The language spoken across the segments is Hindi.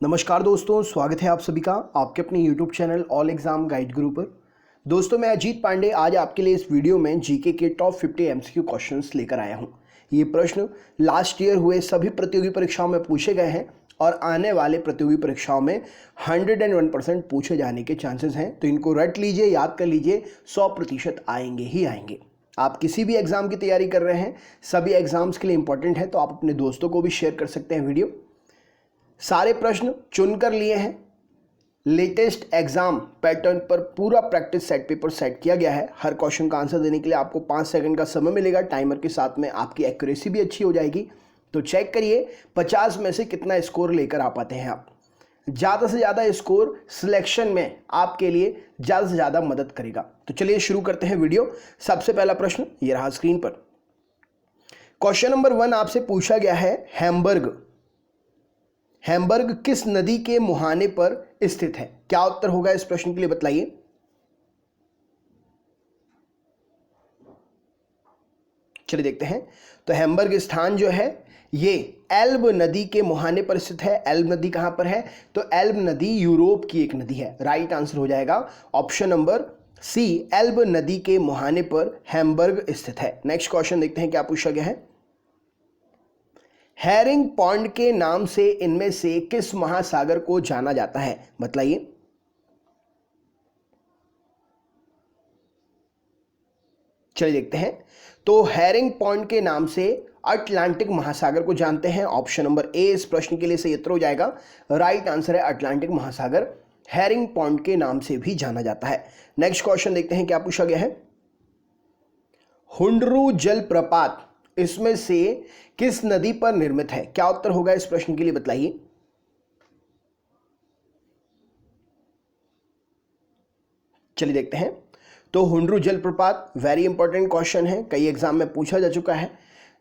नमस्कार दोस्तों, स्वागत है आप सभी का आपके अपने YouTube channel all exam guide गुरु पर। दोस्तों, मैं अजीत पांडे आज आपके लिए इस वीडियो में जीके के टॉप 50 MCQ क्वेश्चंस लेकर आया हूं। ये प्रश्न लास्ट ईयर हुए सभी प्रतियोगी परीक्षाओं में पूछे गए हैं और आने वाले प्रतियोगी परीक्षाओं में 101% पूछे जाने के चांसेस हैं। तो इनको रट लीजिए, याद कर लीजिए, 100% आएंगे ही आएंगे। आप किसी भी एग्जाम की तैयारी कर रहे हैं, सभी एग्जाम्स के लिए इंपॉर्टेंट है, तो आप अपने दोस्तों को भी शेयर कर सकते हैं वीडियो। सारे प्रश्न चुनकर लिए हैं, लेटेस्ट एग्जाम पैटर्न पर पूरा प्रैक्टिस सेट पेपर सेट किया गया है। हर क्वेश्चन का आंसर देने के लिए आपको 5 सेकंड का समय मिलेगा। टाइमर के साथ में आपकी एक्यूरेसी भी अच्छी हो जाएगी। तो चेक करिए 50 में से कितना स्कोर लेकर आ पाते हैं आप। ज़्यादा से ज़्यादा स्कोर सिलेक्शन में आपके लिए ज़्यादा से ज़्यादा मदद करेगा। तो चलिए शुरू करते हैं वीडियो। सबसे पहला प्रश्न ये रहा स्क्रीन पर। क्वेश्चन नंबर 1 आपसे पूछा गया है, हैम्बर्ग किस नदी के मुहाने पर स्थित है? क्या उत्तर होगा इस प्रश्न के लिए बतलाइए। चलिए देखते हैं। तो हैम्बर्ग स्थान जो है ये एल्ब नदी के मुहाने पर स्थित है। एल्ब नदी कहां पर है? तो एल्ब नदी यूरोप की एक नदी है। राइट आंसर हो जाएगा ऑप्शन नंबर सी, एल्ब नदी के मुहाने पर हैम्बर्ग स्थित है। नेक्स्ट क्वेश्चन देखते हैं क्या पूछा गया है। हैरिंग पॉन्ड के नाम से इनमें से किस महासागर को जाना जाता है? बतलाइए। चलिए देखते हैं। तो हैरिंग पॉन्ड के नाम से अटलांटिक महासागर को जानते हैं। ऑप्शन नंबर ए इस प्रश्न के लिए सही उत्तर हो जाएगा। राइट आंसर है अटलांटिक महासागर हैरिंग पॉन्ड के नाम से भी जाना जाता है। नेक्स्ट क्वेश्चन देखते हैं क्या पूछा गया है। हुंडरू जलप्रपात इसमें से किस नदी पर निर्मित है? क्या उत्तर होगा इस प्रश्न के लिए बतलाइए। चलिए देखते हैं। तो हुंडरू जलप्रपात वेरी इंपॉर्टेंट क्वेश्चन है, कई एग्जाम में पूछा जा चुका है।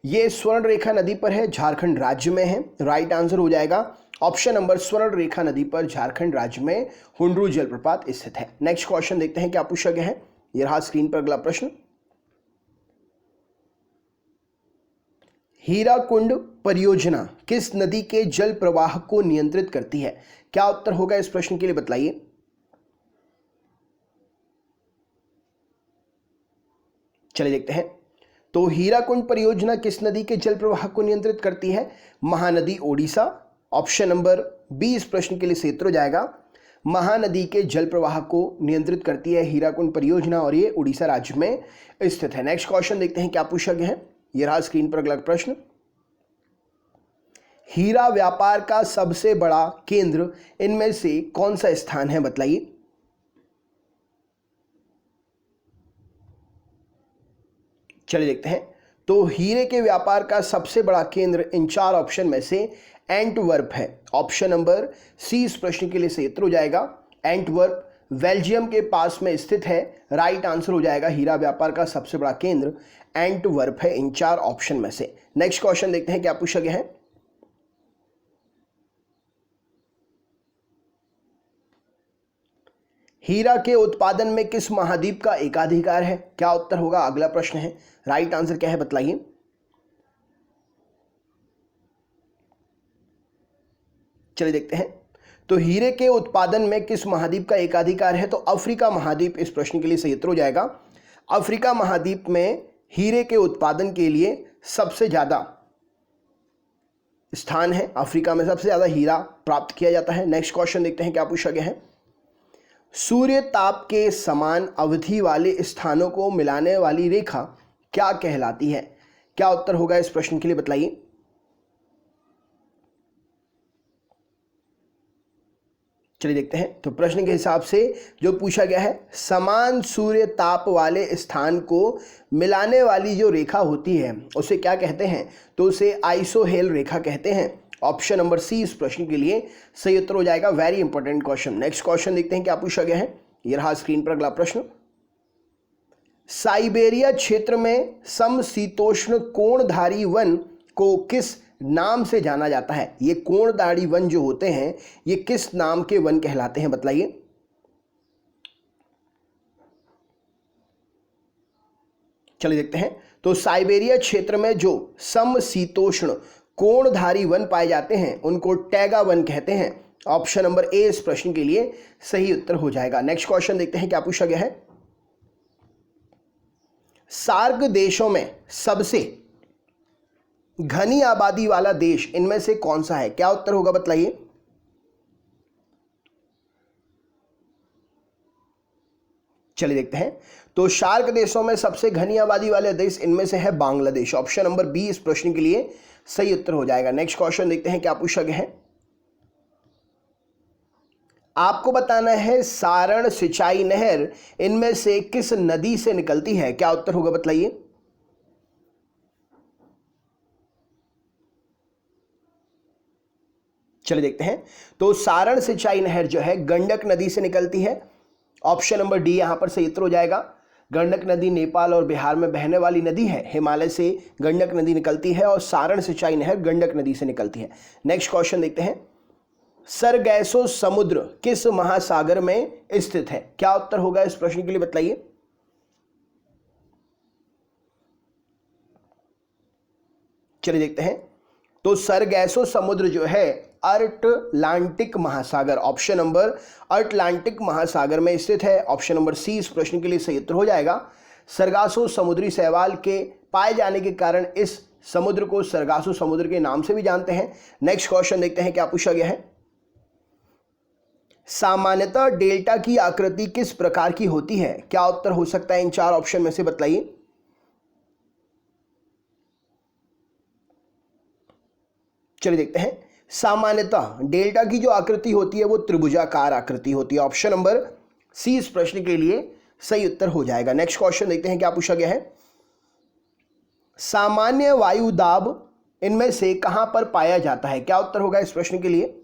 यह स्वर्ण रेखा नदी पर है, झारखंड राज्य में है। राइट आंसर हो जाएगा ऑप्शन नंबर स्वर्ण रेखा नदी पर झारखंड राज्य में हुंडरू जलप्रपात स्थित है। नेक्स्ट क्वेश्चन देखते हैं क्या पूछा गया है। यह रहा स्क्रीन पर अगला प्रश्न। हीराकुंड परियोजना किस नदी के जल प्रवाह को नियंत्रित करती है? क्या उत्तर होगा इस प्रश्न के लिए बतलाइए। चलिए देखते हैं। तो हीराकुंड परियोजना किस नदी के जल प्रवाह को नियंत्रित करती है? Mahanadi Odisha. Option number B इस प्रश्न के लिए सही उत्तर हो जाएगा। महानदी के जल प्रवाह को नियंत्रित करती है हीराकुंड परियोजना और ये उड़ीसा राज्य में स्थित है। नेक्स्ट क्वेश्चन देखते हैं क्या पूछा गया है। यह रहा स्क्रीन पर अगला प्रश्न। हीरा व्यापार का सबसे बड़ा केंद्र इनमें से कौन सा स्थान है? बतलाइए। चलिए देखते हैं। तो हीरे के व्यापार का सबसे बड़ा केंद्र इन 4 ऑप्शन में से एंटवर्प है। ऑप्शन नंबर सी इस प्रश्न के लिए सही उत्तर हो जाएगा। एंटवर्प बेल्जियम के पास में स्थित है। राइट आंसर हो जाएगा हीरा व्यापार का सबसे बड़ा केंद्र एंटवर्प है इन 4 ऑप्शन में से। नेक्स्ट क्वेश्चन देखते हैं क्या पूछा गया है। हीरा के उत्पादन में किस महाद्वीप का एकाधिकार है? क्या उत्तर होगा अगला प्रश्न है। राइट आंसर क्या है बतलाइए। चलिए देखते हैं। तो हीरे के उत्पादन में किस महाद्वीप का एकाधिकार है? तो अफ्रीका महाद्वीप इस प्रश्न के लिए सही उत्तर हो जाएगा। अफ्रीका महाद्वीप में हीरे के उत्पादन के लिए सबसे ज्यादा स्थान है। अफ्रीका में सबसे ज्यादा हीरा प्राप्त किया जाता है। नेक्स्ट क्वेश्चन देखते हैं क्या पूछा गया है। सूर्य ताप के समान अवधि वाले स्थानों को मिलाने वाली रेखा क्या कहलाती है? क्या उत्तर होगा इस प्रश्न के लिए बतलाइए। चलिए देखते हैं। तो प्रश्न के हिसाब से जो पूछा गया है, समान सूर्य ताप वाले स्थान को मिलाने वाली जो रेखा होती है उसे क्या कहते हैं? तो उसे आइसोहेल रेखा कहते हैं। ऑप्शन नंबर सी इस प्रश्न के लिए सही उत्तर हो जाएगा। Very important question. Next question देखते हैं क्या पूछा गया है। यह रहा स्क्रीन पर अगला प्रश्न। साइबेरिया क्षेत्र में समशीतोष्ण कोणधारी वन को किस नाम से जाना जाता है? ये कोणधारी वन जो होते हैं ये किस नाम के वन कहलाते हैं? बतलाइए। चलिए देखते हैं। तो साइबेरिया क्षेत्र में जो समशीतोष्ण कोणधारी वन पाए जाते हैं उनको टैगा वन कहते हैं। ऑप्शन नंबर ए इस प्रश्न के लिए सही उत्तर हो जाएगा। नेक्स्ट क्वेश्चन देखते हैं क्या पूछा गया है। सार्क देशों में सबसे घनी आबादी वाला देश इनमें से कौन सा है? क्या उत्तर होगा बताइए। चलिए देखते हैं। तो सार्क देशों में सबसे घनी आबादी वाले देश इनमें से है बांग्लादेश। ऑप्शन नंबर बी इस प्रश्न के लिए सही उत्तर हो जाएगा। नेक्स्ट क्वेश्चन देखते हैं क्या पूछा गया है। आपको बताना है सारण सिंचाई नहर इनमें से किस नदी से निकलती है? क्या उत्तर होगा बताइए। चलिए देखते हैं। तो सारण सिंचाई नहर जो है गंडक नदी से निकलती है। ऑप्शन नंबर डी यहां पर सही उत्तर हो जाएगा। गंडक नदी नेपाल और बिहार में बहने वाली नदी है। हिमालय से गंडक नदी निकलती है और सारण सिंचाई नहर गंडक नदी से निकलती है। नेक्स्ट क्वेश्चन देखते हैं। सरगैसो समुद्र किस महासागर में स्थित है? क्या उत्तर होगा इस प्रश्न के लिए बताइए। चलिए देखते हैं। तो सरगैसो समुद्र जो है अटलांटिक महासागर, ऑप्शन नंबर अटलांटिक महासागर में स्थित है। ऑप्शन नंबर सी इस प्रश्न के लिए सही उत्तर हो जाएगा। सरगासो समुद्री शैवाल के पाए जाने के कारण इस समुद्र को सरगासो समुद्र के नाम से भी जानते हैं। नेक्स्ट क्वेश्चन देखते हैं क्या पूछा गया है। सामान्यतः डेल्टा की आकृति किस प्रकार की होती है? क्या उत्तर हो सकता है इन चार ऑप्शन में से बताइए। चलिए देखते हैं। सामान्यतः डेल्टा की जो आकृति होती है वो त्रिभुजाकार आकृति होती है। ऑप्शन नंबर सी इस प्रश्न के लिए सही उत्तर हो जाएगा। नेक्स्ट क्वेश्चन देखते हैं क्या पूछा गया है। सामान्य वायु दाब इनमें से कहां पर पाया जाता है? क्या उत्तर होगा इस प्रश्न के लिए।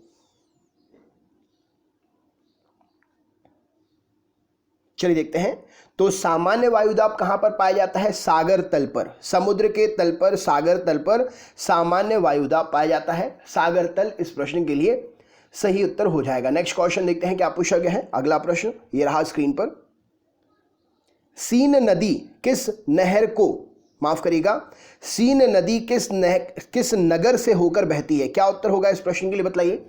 चलिए देखते हैं। तो सामान्य वायुदाब कहां पर पाया जाता है? सागर तल पर, समुद्र के तल पर, सागर तल पर सामान्य वायुदाब पाया जाता है। सागर तल इस प्रश्न के लिए सही उत्तर हो जाएगा। नेक्स्ट क्वेश्चन देखते हैं क्या पूछा गया है। अगला प्रश्न ये रहा स्क्रीन पर। सीन नदी किस नहर को, माफ करिएगा, सीन नदी किस नगर से होकर बहती है? क्या उत्तर होगा इस प्रश्न के लिए बताइए।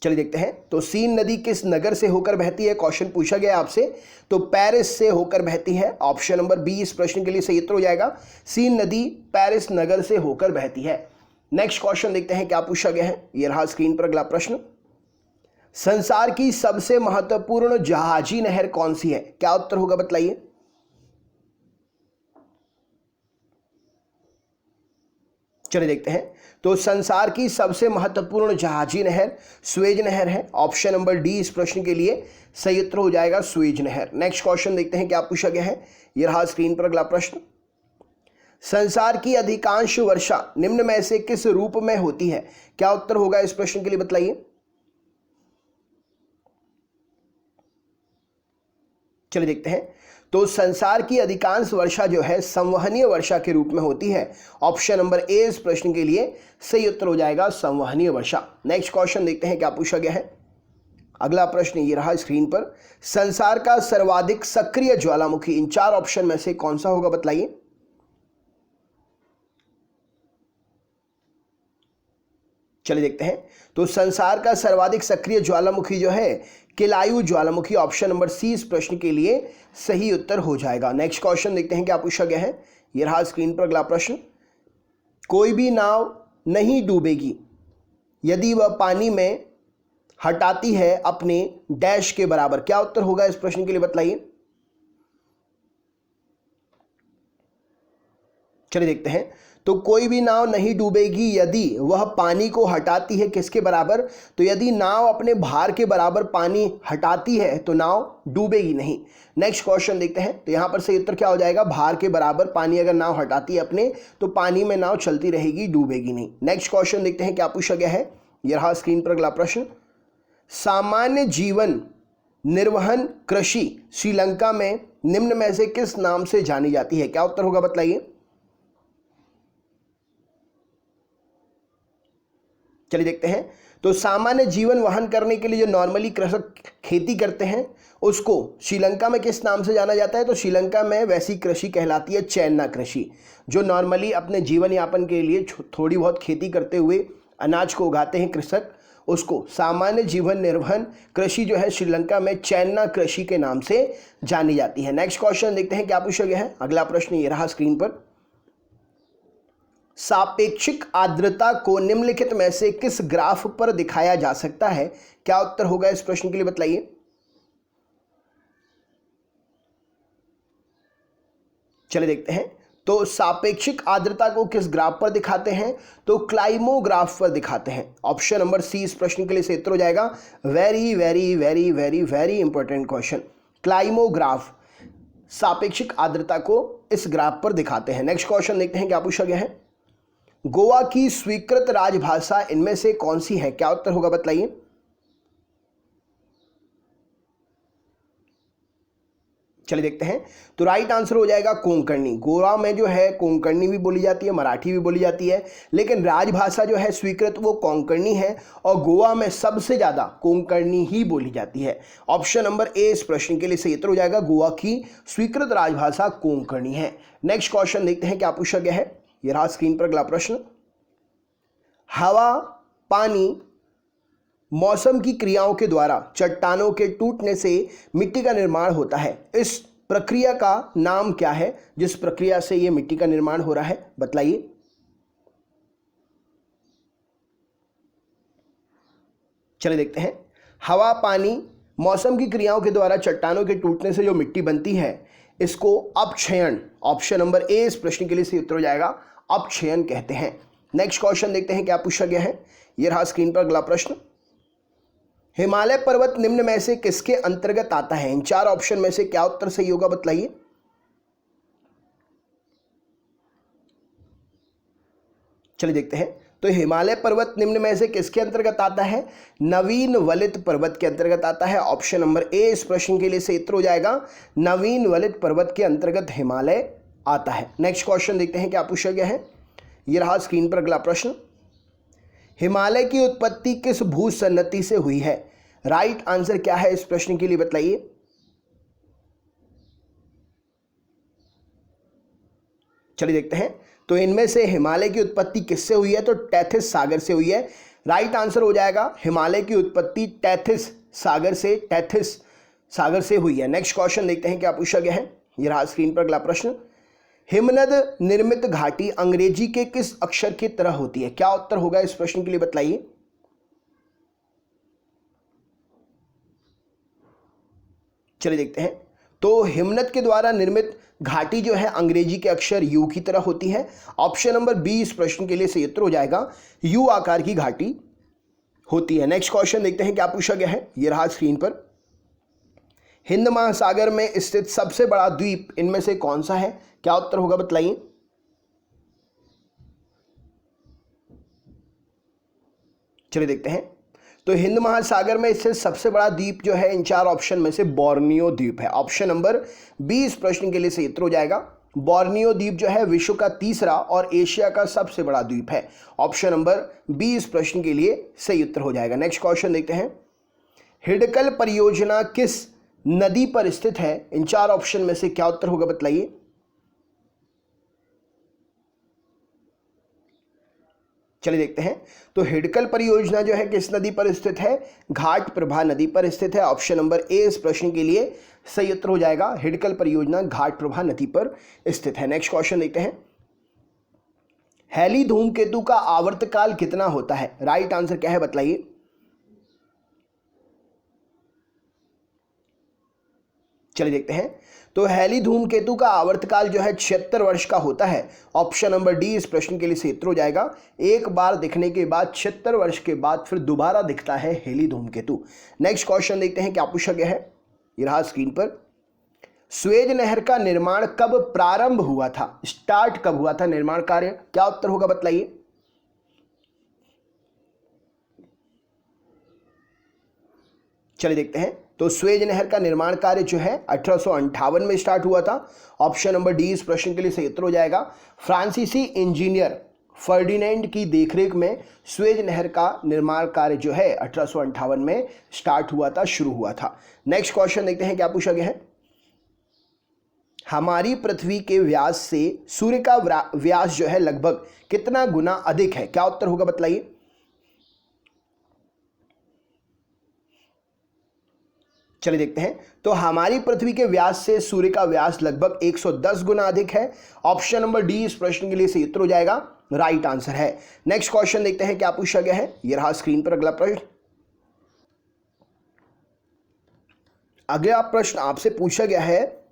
चलिए देखते हैं। तो सीन नदी किस नगर से होकर बहती है? क्वेश्चन पूछा गया आपसे। तो पेरिस से होकर बहती है। ऑप्शन नंबर बी इस प्रश्न के लिए सही उत्तर हो जाएगा। सीन नदी पेरिस नगर से होकर बहती है। नेक्स्ट क्वेश्चन देखते हैं क्या पूछा गया है। यह रहा स्क्रीन पर अगला प्रश्न। संसार की सबसे महत्वपूर्ण जहाजी नहर कौन सी है? क्या उत्तर होगा बताइए। चलिए देखते हैं। तो संसार की सबसे महत्वपूर्ण जहाजी नहर स्वेज नहर है। ऑप्शन नंबर डी इस प्रश्न के लिए सही उत्तर हो जाएगा, स्वेज नहर। नेक्स्ट क्वेश्चन देखते हैं क्या पूछा गया है। यह रहा स्क्रीन पर अगला प्रश्न। संसार की अधिकांश वर्षा निम्न में से किस रूप में होती है? क्या उत्तर होगा इस प्रश्न के लिए बताइए। चलिए देखते हैं। तो संसार की अधिकांश वर्षा जो है संवहनीय वर्षा के रूप में होती है। ऑप्शन नंबर ए इस प्रश्न के लिए सही उत्तर हो जाएगा, संवहनीय वर्षा। नेक्स्ट क्वेश्चन देखते हैं क्या पूछा गया है। अगला प्रश्न ये रहा स्क्रीन पर। संसार का सर्वाधिक सक्रिय ज्वालामुखी इन चार ऑप्शन में से कौन सा होगा बताइए। चलिए देखते हैं। तो संसार का सर्वाधिक सक्रिय ज्वालामुखी जो है केलायू ज्वालामुखी, ऑप्शन नंबर सी इस प्रश्न के लिए सही उत्तर हो जाएगा। नेक्स्ट क्वेश्चन देखते हैं क्या पूछा गया है। यह रहा स्क्रीन पर अगला प्रश्न। कोई भी नाव नहीं डूबेगी यदि वह पानी में हटाती है अपने डैश के बराबर। क्या उत्तर होगा इस प्रश्न के लिए बताइए। चलिए देखते हैं। तो कोई भी नाव नहीं डूबेगी यदि वह पानी को हटाती है किसके बराबर? तो यदि नाव अपने भार के बराबर पानी हटाती है तो नाव डूबेगी नहीं। नेक्स्ट क्वेश्चन देखते हैं। तो यहां पर सही उत्तर क्या हो जाएगा, भार के बराबर पानी अगर नाव हटाती है अपने तो पानी में नाव चलती रहेगी, डूबेगी नहीं। नेक्स्ट क्वेश्चन देखते हैं क्या पूछा गया है। यह रहा स्क्रीन पर अगला प्रश्न। सामान्य जीवन निर्वहन कृषि श्रीलंका में निम्न में से किस नाम से जानी जाती है? क्या उत्तर होगा बताइए। चलिए देखते हैं। तो सामान्य जीवन वहन करने के लिए जो नॉर्मली कृषक खेती करते हैं उसको श्रीलंका में किस नाम से जाना जाता है? तो श्रीलंका में वैसी कृषि कहलाती है चैना कृषि। जो नॉर्मली अपने जीवन यापन के लिए थोड़ी बहुत खेती करते हुए अनाज को उगाते हैं कृषक, उसको सामान्य जीवन निर्वहन कृषि जो है श्रीलंका में चैना कृषि के नाम से जानी जाती है। नेक्स्ट क्वेश्चन देखते हैं क्या पूछा गया है। अगला प्रश्न ये रहा स्क्रीन पर। सापेक्षिक आर्द्रता को निम्नलिखित में से किस ग्राफ पर दिखाया जा सकता है? क्या उत्तर होगा इस प्रश्न के लिए बताइए। चलिए देखते हैं। तो सापेक्षिक आर्द्रता को किस ग्राफ पर दिखाते हैं? तो क्लाइमोग्राफ पर दिखाते हैं। ऑप्शन नंबर सी इस प्रश्न के लिए सही उत्तर हो जाएगा। Very very very very very important question. Climograph सापेक्षिक आर्द्रता को इस ग्राफ पर दिखाते हैं। नेक्स्ट क्वेश्चन देखते हैं क्या पूछा गया है। गोवा की स्वीकृत राजभाषा इनमें से कौन सी है? क्या उत्तर होगा बताइए। चलिए देखते हैं। तो राइट आंसर हो जाएगा कोंकणी। गोवा में जो है कोंकणी भी बोली जाती है, मराठी भी बोली जाती है, लेकिन राजभाषा जो है स्वीकृत वो कोंकणी है और गोवा में सबसे ज्यादा कोंकणी ही बोली जाती है। ऑप्शन नंबर ए इस प्रश्न के लिए सही उत्तर हो जाएगा। गोवा की स्वीकृत राजभाषा कोंकणी है। नेक्स्ट क्वेश्चन देखते हैं क्या पूछा गया है। ये रहा स्क्रीन पर अगला प्रश्न। हवा, पानी, मौसम की क्रियाओं के द्वारा चट्टानों के टूटने से मिट्टी का निर्माण होता है। इस प्रक्रिया का नाम क्या है जिस प्रक्रिया से यह मिट्टी का निर्माण हो रहा है? बतलाइए। चलिए देखते हैं। हवा, पानी, मौसम की क्रियाओं के द्वारा चट्टानों के टूटने से जो मिट्टी बनती है इसको अपक्षयन, ऑप्शन नंबर ए इस प्रश्न के लिए सही उत्तर हो जाएगा। अपक्षयन कहते हैं। नेक्स्ट क्वेश्चन देखते हैं क्या पूछा गया है। यह रहा स्क्रीन पर अगला प्रश्न। हिमालय पर्वत निम्न में से किसके अंतर्गत आता है? इन चार ऑप्शन में से क्या उत्तर सही होगा बतलाइए। चलिए देखते हैं। तो हिमालय पर्वत निम्न में से किसके अंतर्गत आता है? नवीन वलित पर्वत के अंतर्गत आता है। ऑप्शन नंबर ए इस प्रश्न के लिए सही उत्तर हो जाएगा। नवीन वलित पर्वत के अंतर्गत हिमालय आता है। नेक्स्ट क्वेश्चन देखते हैं क्या पूछा गया है। यह रहा स्क्रीन पर अगला प्रश्न। हिमालय की उत्पत्ति किस भूसन्नति से हुई है? राइट आंसर क्या है इस प्रश्न के लिए बताइए। चलिए देखते हैं। तो इनमें से हिमालय की उत्पत्ति किससे हुई है? तो टेथिस सागर से हुई है। राइट आंसर हो जाएगा हिमालय की उत्पत्ति टेथिस सागर से हुई है। नेक्स्ट क्वेश्चन देखते हैं क्या पूछा गया है। यह रहा स्क्रीन पर अगला प्रश्न। हिमनद निर्मित घाटी अंग्रेजी के किस अक्षर की तरह होती है? क्या उत्तर होगा इस प्रश्न के लिए बताइए। चलिए देखते हैं। तो हिमनद के द्वारा निर्मित घाटी जो है अंग्रेजी के अक्षर यू की तरह होती है। ऑप्शन नंबर बी इस प्रश्न के लिए सही उत्तर हो जाएगा। यू आकार की घाटी होती है। नेक्स्ट क्वेश्चन देखते हैं क्या पूछा गया है। यह रहा स्क्रीन पर। हिंद महासागर में स्थित सबसे बड़ा द्वीप इनमें से कौन सा है? क्या उत्तर होगा बतलाइए। चलिए देखते हैं। तो हिंद महासागर में स्थित सबसे बड़ा द्वीप जो है इन चार ऑप्शन में से बोर्नियो द्वीप है। ऑप्शन नंबर बी इस प्रश्न के लिए सही उत्तर हो जाएगा। बोर्नियो द्वीप जो है विश्व का तीसरा और एशिया का सबसे बड़ा द्वीप है। ऑप्शन नंबर बी इस प्रश्न के लिए सही उत्तर हो जाएगा। नेक्स्ट क्वेश्चन देखते हैं। हिडकल परियोजना किस नदी पर स्थित है? इन चार ऑप्शन में से क्या उत्तर होगा बतलाइए। चलिए देखते हैं। तो हिडकल परियोजना जो है किस नदी पर स्थित है? घाट प्रभा नदी पर स्थित है। ऑप्शन नंबर ए इस प्रश्न के लिए सही उत्तर हो जाएगा। हिडकल परियोजना घाट प्रभा नदी पर स्थित है। नेक्स्ट क्वेश्चन देखते हैं। हैली धूमकेतु का आवर्तकाल कितना होता है? राइट आंसर क्या है बतलाइए। चलिए देखते हैं। तो हैली धूमकेतु का आवर्तकाल जो है 76 वर्ष का होता है। ऑप्शन नंबर डी इस प्रश्न के लिए सही उत्तर हो जाएगा। एक बार दिखने के बाद 76 वर्ष के बाद फिर दोबारा दिखता है हैली धूमकेतु। नेक्स्ट क्वेश्चन देखते हैं क्या पूछा गया है। ये रहा स्क्रीन पर। स्वेज नहर का निर्माण कब प्रारंभ हुआ था? स्टार्ट कब हुआ था निर्माण कार्य? क्या उत्तर होगा बतलाइए। चलिए देखते हैं। तो स्वेज नहर का निर्माण कार्य जो है 1858 में स्टार्ट हुआ था। ऑप्शन नंबर डी इस प्रश्न के लिए सही उत्तर हो जाएगा। फ्रांसीसी इंजीनियर फर्डिनेंड की देखरेख में स्वेज नहर का निर्माण कार्य जो है 1858 में स्टार्ट हुआ था, शुरू हुआ था। नेक्स्ट क्वेश्चन देखते हैं क्या पूछा गया है। हमारी पृथ्वी के व्यास से सूर्य का व्यास जो है लगभग कितना गुना अधिक है? क्या उत्तर होगा बतलाइए। चलिए देखते हैं। तो हमारी पृथ्वी के व्यास से सूर्य का व्यास लगभग 110 गुना अधिक है। ऑप्शन नंबर डी इस प्रश्न के लिए सही उत्तर हो जाएगा, राइट आंसर है। नेक्स्ट क्वेश्चन देखते हैं क्या पूछा गया है। यह रहा स्क्रीन पर अगला प्रश्न। अगला प्रश्न आपसे पूछा गया है,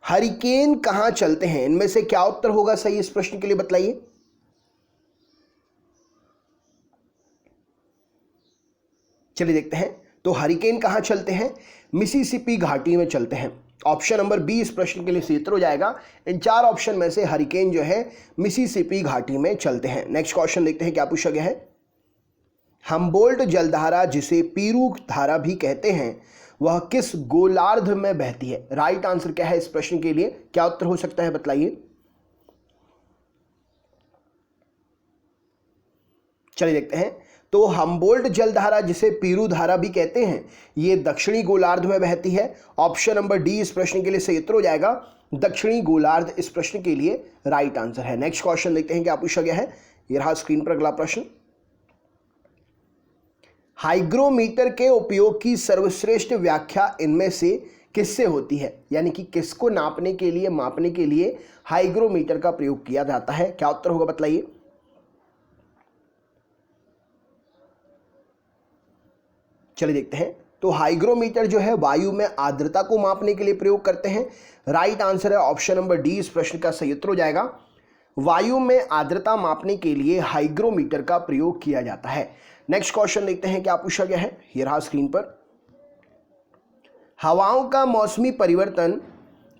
हरिकेन कहां चलते हैं? इनमें से क्या उत्तर होगा सही इस प्रश्न के लिए बतलाइए। चलिए देखते हैं। तो हरिकेन कहां चलते हैं? मिसिसिपी घाटी में चलते हैं। ऑप्शन नंबर बी इस प्रश्न के लिए सही उत्तर हो जाएगा। इन चार ऑप्शन में से हरिकेन जो है मिसिसिपी घाटी में चलते हैं। नेक्स्ट क्वेश्चन देखते हैं क्या पूछा गया है। हम्बोल्ट जलधारा जिसे पीरू धारा भी कहते हैं वह किस गोलार्ध में बहती है? राइट आंसर क्या है इस प्रश्न के लिए? क्या उत्तर हो सकता है बतलाइए। चलिए देखते हैं। तो हम्बोल्ट जलधारा जिसे पीरू धारा भी कहते हैं ये दक्षिणी गोलार्ध में बहती है। ऑप्शन नंबर डी इस प्रश्न के लिए सही उत्तर हो जाएगा, दक्षिणी गोलार्ध इस प्रश्न के लिए राइट आंसर है। नेक्स्ट क्वेश्चन देखते हैं क्या पूछा गया है। ये रहा स्क्रीन पर अगला प्रश्न। हाइग्रोमीटर के उपयोग की सर्वश्रेष्ठ व्याख्या इनमें से किससे होती है? यानी कि किसको नापने के लिए, मापने के लिए हाइग्रोमीटर का प्रयोग किया जाता है? क्या उत्तर होगा बतलाइए। चलिए देखते हैं। तो हाइग्रोमीटर जो है वायु में आर्द्रता को मापने के लिए प्रयोग करते हैं। राइट आंसर है ऑप्शन नंबर डी इस प्रश्न का सही उत्तर हो जाएगा। वायु में आर्द्रता मापने के लिए हाइग्रोमीटर का प्रयोग किया जाता है। नेक्स्ट क्वेश्चन देखते हैं क्या पूछा गया है। ये रहा स्क्रीन पर। हवाओं का मौसमी परिवर्तन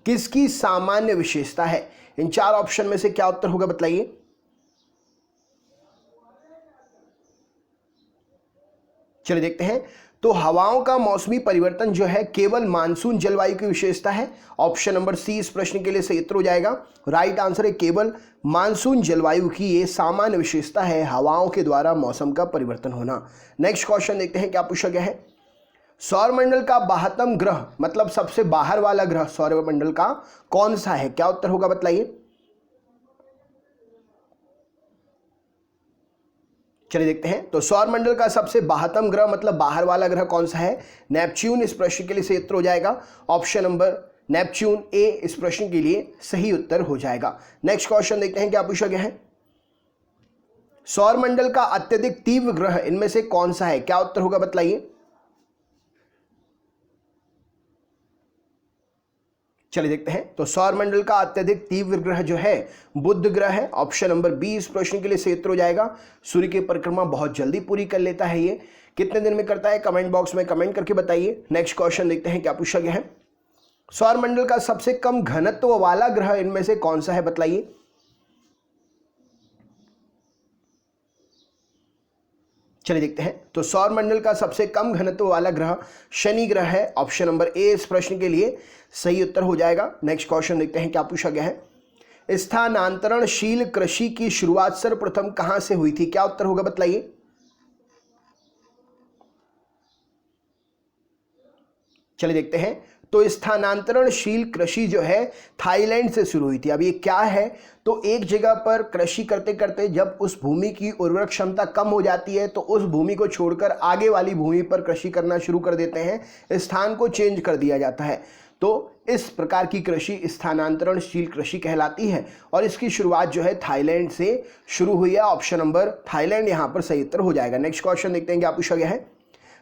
किसकी सामान्य विशेषता है? इन चार ऑप्शन में से क्या उत्तर होगा बतलाइए। चलिए देखते हैं। तो हवाओं का मौसमी परिवर्तन जो है केवल मानसून जलवायु की विशेषता है। ऑप्शन नंबर सी इस प्रश्न के लिए सही उत्तर हो जाएगा। राइट आंसर है केवल मानसून जलवायु की ये सामान्य विशेषता है, हवाओं के द्वारा मौसम का परिवर्तन होना। नेक्स्ट क्वेश्चन देखते हैं क्या पूछा गया है। सौरमंडल का बाहरतम ग्रह मतलब सबसे बाहर वाला ग्रह सौरमंडल का कौन सा है? क्या उत्तर होगा बतलाइए। चलिए देखते हैं। तो सौरमंडल का सबसे बाहरतम ग्रह मतलब बाहर वाला ग्रह कौन सा है? नेपच्यून इस प्रश्न के लिए सही उत्तर हो जाएगा। ऑप्शन नंबर नेपच्यून ए इस प्रश्न के लिए सही उत्तर हो जाएगा। नेक्स्ट क्वेश्चन देखते हैं क्या पूछा गया है। सौरमंडल का अत्यधिक तीव्र ग्रह इनमें से कौन सा है? क्या उत्तर होगा बतलाइए। चलिए देखते हैं। तो सौरमंडल का अत्यधिक तीव्र ग्रह जो है बुध ग्रह है। ऑप्शन नंबर बी इस प्रश्न के लिए सही उत्तर हो जाएगा। सूर्य की परिक्रमा बहुत जल्दी पूरी कर लेता है। ये कितने दिन में करता है? कमेंट बॉक्स में कमेंट करके बताइए। नेक्स्ट क्वेश्चन देखते हैं क्या पूछा गया है। सौरमंडल का सबसे कम घनत्व वाला ग्रह इनमें से कौन सा है बतलाइए। चलिए देखते हैं। तो सौरमंडल का सबसे कम घनत्व वाला ग्रह शनि ग्रह है। ऑप्शन नंबर ए इस प्रश्न के लिए सही उत्तर हो जाएगा। नेक्स्ट क्वेश्चन देखते हैं क्या पूछा गया है। स्थानांतरणशील कृषि की शुरुआत सर्वप्रथम कहां से हुई थी? क्या उत्तर होगा बतलाइए। चलिए देखते हैं। तो स्थानांतरणशील कृषि जो है थाईलैंड से शुरू हुई थी। अब ये क्या है? तो एक जगह पर कृषि करते करते जब उस भूमि की उर्वरक क्षमता कम हो जाती है तो उस भूमि को छोड़कर आगे वाली भूमि पर कृषि करना शुरू कर देते हैं, स्थान को चेंज कर दिया जाता है। तो इस प्रकार की कृषि स्थानांतरणशील कृषि कहलाती है और इसकी शुरुआत जो है थाईलैंड से शुरू हुई है। ऑप्शन नंबर थाईलैंड यहां पर सही उत्तर हो जाएगा। नेक्स्ट क्वेश्चन देखते हैं क्या पूछा गया है।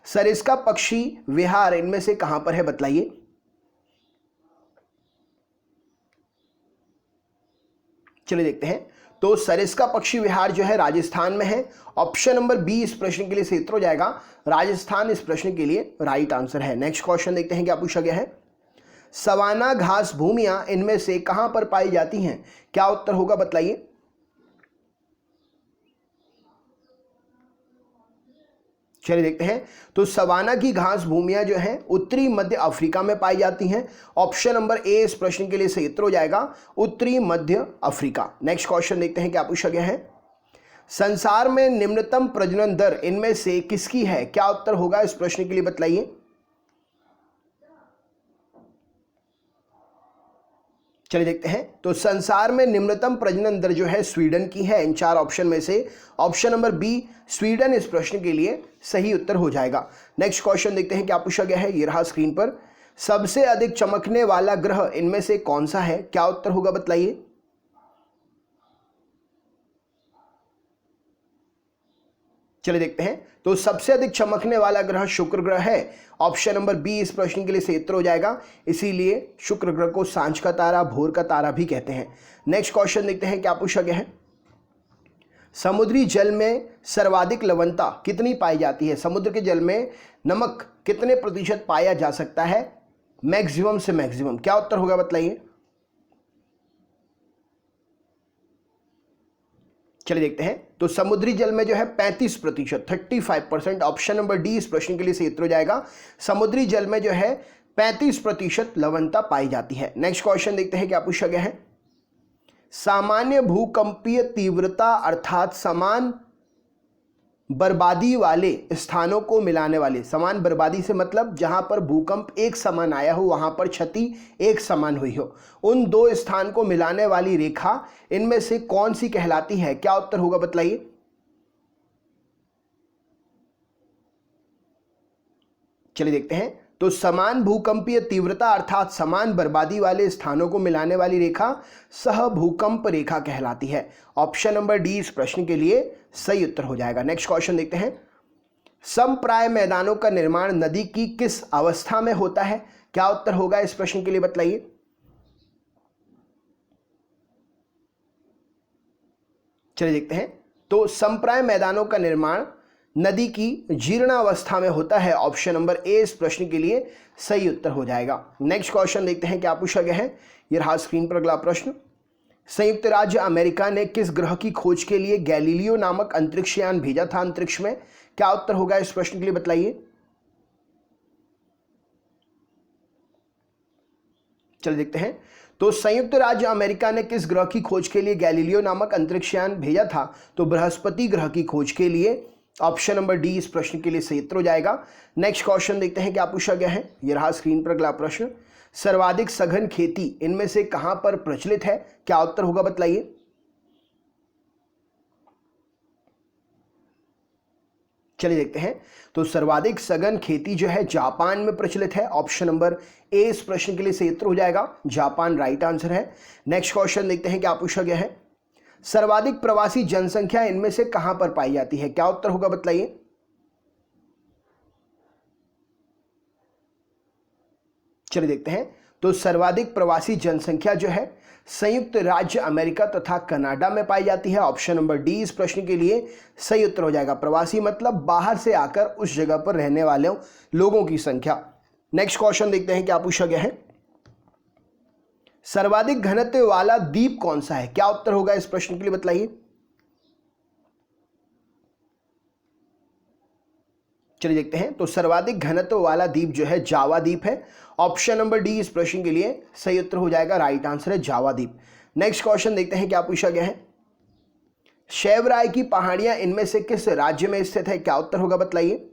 सरिस्का पक्षी विहार इनमें से कहां पर है बतलाइए। चलिए देखते हैं। तो सरिस्का पक्षी विहार जो है राजस्थान में है। ऑप्शन नंबर बी इस प्रश्न के लिए सही उत्तर हो जाएगा। राजस्थान इस प्रश्न के लिए राइट आंसर है। नेक्स्ट क्वेश्चन देखते हैं क्या पूछा गया है। सवाना घास भूमियां इनमें से कहां पर पाई जाती हैं? क्या उत्तर होगा बतलाइए। चलिए देखते हैं। तो सवाना की घास भूमियां जो हैं उत्तरी मध्य अफ्रीका में पाई जाती हैं। ऑप्शन नंबर ए इस प्रश्न के लिए सही उत्तर हो जाएगा, उत्तरी मध्य अफ्रीका। नेक्स्ट क्वेश्चन देखते हैं क्या पूछा गया है। संसार में निम्नतम प्रजनन दर इनमें से किसकी है? क्या उत्तर होगा इस प्रश्न के लिए बतलाइए। चलिए देखते हैं। तो संसार में निम्नतम प्रजनन दर जो है स्वीडन की है। इन 4 ऑप्शन में से ऑप्शन नंबर बी स्वीडन इस प्रश्न के लिए सही उत्तर हो जाएगा। नेक्स्ट क्वेश्चन देखते हैं क्या पूछा गया है। ये रहा स्क्रीन पर। सबसे अधिक चमकने वाला ग्रह इनमें से कौन सा है? क्या उत्तर होगा बतलाइए। चलिए देखते हैं। तो सबसे अधिक चमकने वाला ग्रह शुक्र ग्रह है। ऑप्शन नंबर बी इस प्रश्न के लिए सही उत्तर हो जाएगा। इसीलिए शुक्र ग्रह को सांझ का तारा, भोर का तारा भी कहते हैं। नेक्स्ट क्वेश्चन देखते हैं क्या पूछा गया है। समुद्री जल में सर्वाधिक लवणता कितनी पाई जाती है? समुद्र के जल में नमक कितने प्रतिशत पाया जा सकता है मैक्सिमम से मैक्सिमम? क्या उत्तर होगा बतलाइए। चलिए देखते हैं। तो समुद्री जल में जो है 35%, 35%। ऑप्शन नंबर डी इस प्रश्न के लिए सही उत्तर हो जाएगा। समुद्री जल में जो है 35% लवणता पाई जाती है। नेक्स्ट क्वेश्चन देखते हैं क्या पूछा गया है। सामान्य भूकंपीय तीव्रता अर्थात समान बर्बादी वाले स्थानों को मिलाने वाले, समान बर्बादी से मतलब जहां पर भूकंप एक समान आया हो, वहां पर क्षति एक समान हुई हो, उन 2 स्थान को मिलाने वाली रेखा इनमें से कौन सी कहलाती है? क्या उत्तर होगा बतलाइए। चलिए देखते हैं। तो समान भूकंपीय तीव्रता अर्थात समान बर्बादी वाले स्थानों को मिलाने वाली रेखा सहभूकंप रेखा कहलाती है। ऑप्शन नंबर डी इस प्रश्न के लिए सही उत्तर हो जाएगा। नेक्स्ट क्वेश्चन देखते हैं। समप्राय मैदानों का निर्माण नदी की किस अवस्था में होता है? क्या उत्तर होगा इस प्रश्न के लिए बतलाइए। चलिए देखते हैं। तो समप्राय मैदानों का निर्माण नदी की जीर्णावस्था में होता है। ऑप्शन नंबर ए इस प्रश्न के लिए सही उत्तर हो जाएगा। नेक्स्ट क्वेश्चन देखते हैं क्या पूछा गया है। ये रहा स्क्रीन पर अगला प्रश्न। संयुक्त राज्य अमेरिका ने किस ग्रह की खोज के लिए गैलीलियो नामक अंतरिक्ष यान भेजा था अंतरिक्ष में? क्या उत्तर होगा इस प्रश्न के लिए बतलाइए। चलिए देखते हैं। तो संयुक्त राज्य अमेरिका ने किस ग्रह की खोज के लिए गैलीलियो नामक अंतरिक्ष यान भेजा था? तो बृहस्पति ग्रह की खोज के लिए। ऑप्शन नंबर डी इस प्रश्न के लिए सही उत्तर हो जाएगा। नेक्स्ट क्वेश्चन देखते हैं क्या पूछा गया है। यह रहा स्क्रीन पर अगला प्रश्न। सर्वाधिक सघन खेती इनमें से कहां पर प्रचलित है? क्या उत्तर होगा बतलाइए। चलिए देखते हैं। तो सर्वाधिक सघन खेती जो है जापान में प्रचलित है। ऑप्शन नंबर ए इस प्रश्न के लिए सही उत्तर हो जाएगा। जापान राइट आंसर है। नेक्स्ट क्वेश्चन देखते हैं क्या पूछा गया है। सर्वाधिक प्रवासी जनसंख्या इनमें से कहां पर पाई जाती है? क्या उत्तर होगा बतलाइए। चलिए देखते हैं। तो सर्वाधिक प्रवासी जनसंख्या जो है संयुक्त राज्य अमेरिका तथा कनाडा में पाई जाती है। ऑप्शन नंबर डी इस प्रश्न के लिए सही उत्तर हो जाएगा। प्रवासी मतलब बाहर से आकर उस जगह पर रहने वाले लोगों की संख्या। नेक्स्ट क्वेश्चन देखते हैं क्या पूछा गया है। सर्वाधिक घनत्व वाला द्वीप कौन सा है? क्या उत्तर होगा इस प्रश्न के लिए बतलाइए। चलिए देखते हैं। तो सर्वाधिक घनत्व वाला द्वीप जो है जावा द्वीप है। ऑप्शन नंबर डी इस प्रश्न के लिए सही उत्तर हो जाएगा। राइट आंसर है जावा द्वीप। नेक्स्ट क्वेश्चन देखते हैं क्या पूछा गया है। शैवराय की पहाड़ियां इनमें से किस राज्य में स्थित है? क्या उत्तर होगा बतलाइए।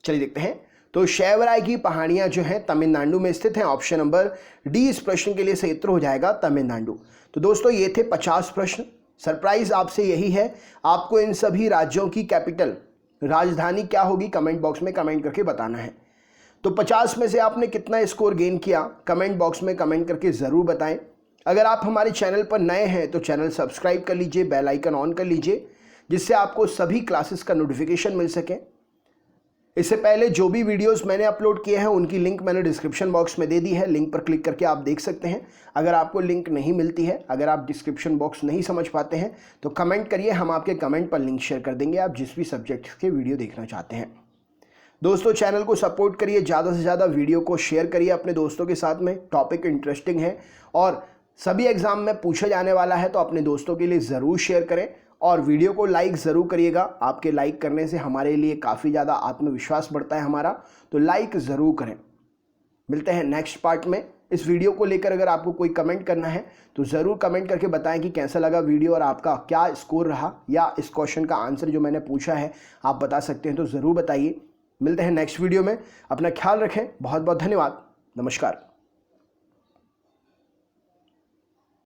चलिए देखते हैं। तो शैवराय की पहाड़ियां जो हैं तमिलनाडु में स्थित हैं। ऑप्शन नंबर डी इस प्रश्न के लिए सही उत्तर हो जाएगा तमिलनाडु। तो दोस्तों ये थे 50 प्रश्न। सरप्राइज आपसे यही है, आपको इन सभी राज्यों की कैपिटल राजधानी क्या होगी कमेंट बॉक्स में कमेंट करके बताना है। तो 50 में से आपने कितना स्कोर गेन किया कमेंट बॉक्स में कमेंट करके ज़रूर बताएं। अगर आप हमारे चैनल पर नए हैं तो चैनल सब्सक्राइब कर लीजिए, बेल आइकन ऑन कर लीजिए, जिससे आपको सभी क्लासेस का नोटिफिकेशन मिल सके। इससे पहले जो भी वीडियोस मैंने अपलोड किए हैं उनकी लिंक मैंने डिस्क्रिप्शन बॉक्स में दे दी है। लिंक पर क्लिक करके आप देख सकते हैं। अगर आपको लिंक नहीं मिलती है, अगर आप डिस्क्रिप्शन बॉक्स नहीं समझ पाते हैं तो कमेंट करिए, हम आपके कमेंट पर लिंक शेयर कर देंगे आप जिस भी सब्जेक्ट के वीडियो देखना चाहते हैं। दोस्तों चैनल को सपोर्ट करिए, ज़्यादा से ज़्यादा वीडियो को शेयर करिए अपने दोस्तों के साथ में। टॉपिक इंटरेस्टिंग है और सभी एग्जाम में पूछा जाने वाला है, तो अपने दोस्तों के लिए ज़रूर शेयर करें और वीडियो को लाइक ज़रूर करिएगा। आपके लाइक करने से हमारे लिए काफ़ी ज़्यादा आत्मविश्वास बढ़ता है हमारा, तो लाइक ज़रूर करें। मिलते हैं नेक्स्ट पार्ट में। इस वीडियो को लेकर अगर आपको कोई कमेंट करना है तो ज़रूर कमेंट करके बताएं कि कैसा लगा वीडियो और आपका क्या स्कोर रहा, या इस क्वेश्चन का आंसर जो मैंने पूछा है आप बता सकते हैं तो ज़रूर बताइए। मिलते हैं नेक्स्ट वीडियो में, अपना ख्याल रखें, बहुत बहुत धन्यवाद, नमस्कार।